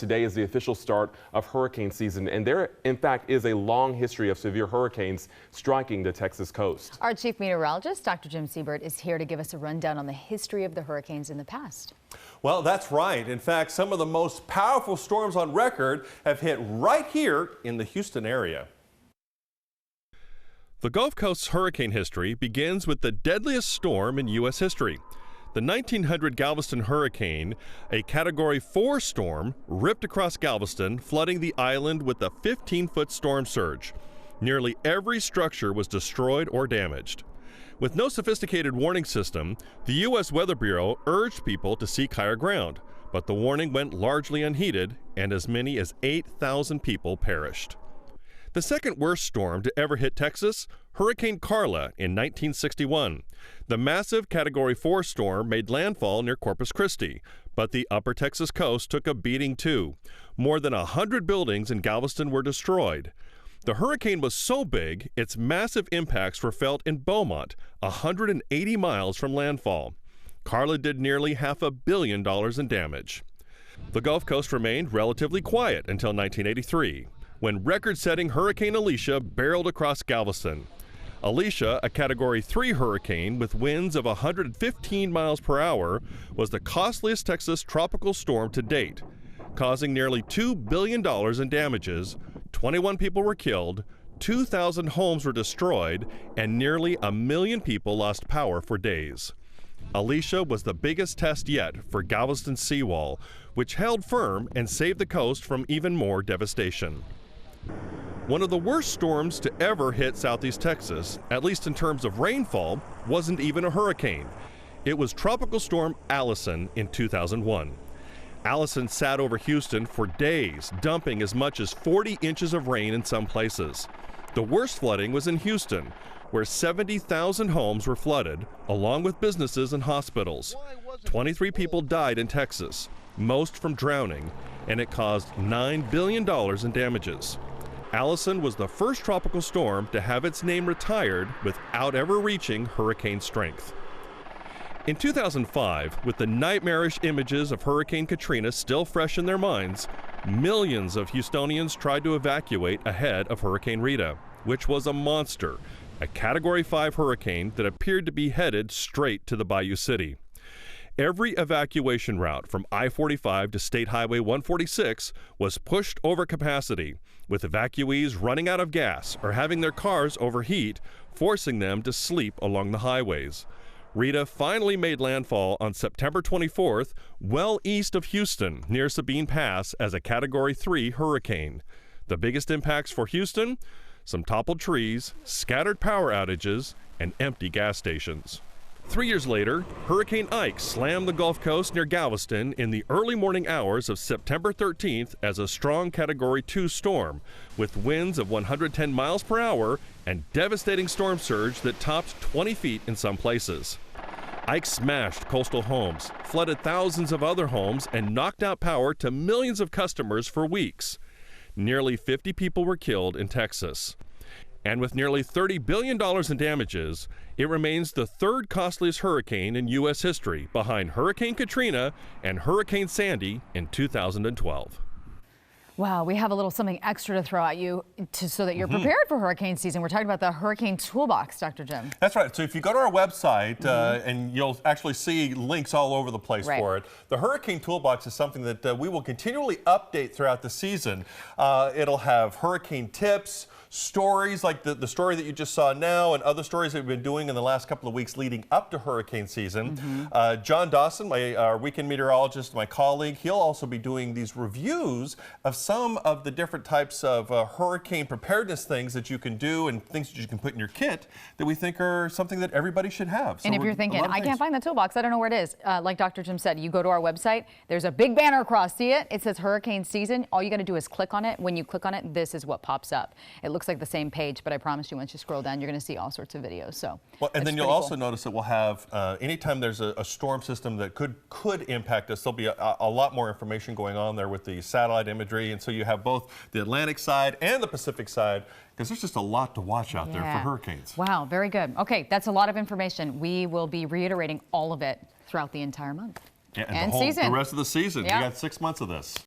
today is the official start of hurricane season, and there, in fact, is a long history of severe hurricanes striking the Texas coast. Our chief meteorologist, Dr. Jim Siebert, is here to give us a rundown on the history of the hurricanes in the past. Well, that's right. In fact, some of the most powerful storms on record have hit right here in the Houston area. The Gulf Coast's hurricane history begins with the deadliest storm in U.S. history. The 1900 Galveston Hurricane, a Category 4 storm, ripped across Galveston, flooding the island with a 15-foot storm surge. Nearly every structure was destroyed or damaged. With no sophisticated warning system, the U.S. Weather Bureau urged people to seek higher ground, but the warning went largely unheeded, and as many as 8,000 people perished. The second worst storm to ever hit Texas, Hurricane Carla in 1961. The massive Category 4 storm made landfall near Corpus Christi, but the upper Texas coast took a beating too. More than 100 buildings in Galveston were destroyed. The hurricane was so big, its massive impacts were felt in Beaumont, 180 miles from landfall. Carla did nearly $500 million in damage. The Gulf Coast remained relatively quiet until 1983. When record-setting Hurricane Alicia barreled across Galveston. Alicia, a Category 3 hurricane with winds of 115 miles per hour, was the costliest Texas tropical storm to date, causing nearly $2 billion in damages. 21 people were killed, 2,000 homes were destroyed, and nearly 1 million people lost power for days. Alicia was the biggest test yet for Galveston's seawall, which held firm and saved the coast from even more devastation. One of the worst storms to ever hit southeast Texas, at least in terms of rainfall, wasn't even a hurricane. It was Tropical Storm Allison in 2001. Allison sat over Houston for days, dumping as much as 40 inches of rain in some places. The worst flooding was in Houston, where 70,000 homes were flooded, along with businesses and hospitals. 23 people died in Texas, most from drowning, and it caused $9 billion in damages. Allison was the first tropical storm to have its name retired without ever reaching hurricane strength. In 2005, with the nightmarish images of Hurricane Katrina still fresh in their minds, millions of Houstonians tried to evacuate ahead of Hurricane Rita, which was a monster, a Category 5 hurricane that appeared to be headed straight to the Bayou City. Every evacuation route from I-45 to State Highway 146 was pushed over capacity, with evacuees running out of gas or having their cars overheat, forcing them to sleep along the highways. Rita finally made landfall on September 24th, well east of Houston, near Sabine Pass, as a Category 3 hurricane. The biggest impacts for Houston? Some toppled trees, scattered power outages, and empty gas stations. 3 years later, Hurricane Ike slammed the Gulf Coast near Galveston in the early morning hours of September 13th as a strong Category 2 storm, with winds of 110 miles per hour and devastating storm surge that topped 20 feet in some places. Ike smashed coastal homes, flooded thousands of other homes, and knocked out power to millions of customers for weeks. Nearly 50 people were killed in Texas. And with nearly $30 billion in damages, it remains the third costliest hurricane in U.S. history, behind Hurricane Katrina and Hurricane Sandy in 2012. Wow, we have a little something extra to throw at you so that you're prepared for hurricane season. We're talking about the Hurricane Toolbox, Dr. Jim. That's right. So if you go to our website, and you'll actually see links all over the place for it. The Hurricane Toolbox is something that we will continually update throughout the season. It'll have hurricane tips, stories like the story that you just saw now, and other stories that we've been doing in the last couple of weeks leading up to hurricane season. John Dawson, our weekend meteorologist, my colleague, he'll also be doing these reviews of some of the different types of hurricane preparedness things that you can do and things that you can put in your kit that we think are something that everybody should have. And if you're thinking, I can't find the toolbox, I don't know where it is, like Dr. Jim said, you go to our website, there's a big banner across, see it? It says hurricane season. All you got to do is click on it. When you click on it, this is what pops up. It looks like the same page, but I promise you, once you scroll down, you're going to see all sorts of videos. So, well, and then you'll also notice that we'll have anytime there's a storm system that could impact us, there'll be a lot more information going on there with the satellite imagery, and so you have both the Atlantic side and the Pacific side, because there's just a lot to watch out there for hurricanes. Wow, very good. Okay, that's a lot of information. We will be reiterating all of it throughout the entire month and season. The rest of the season. We got 6 months of this.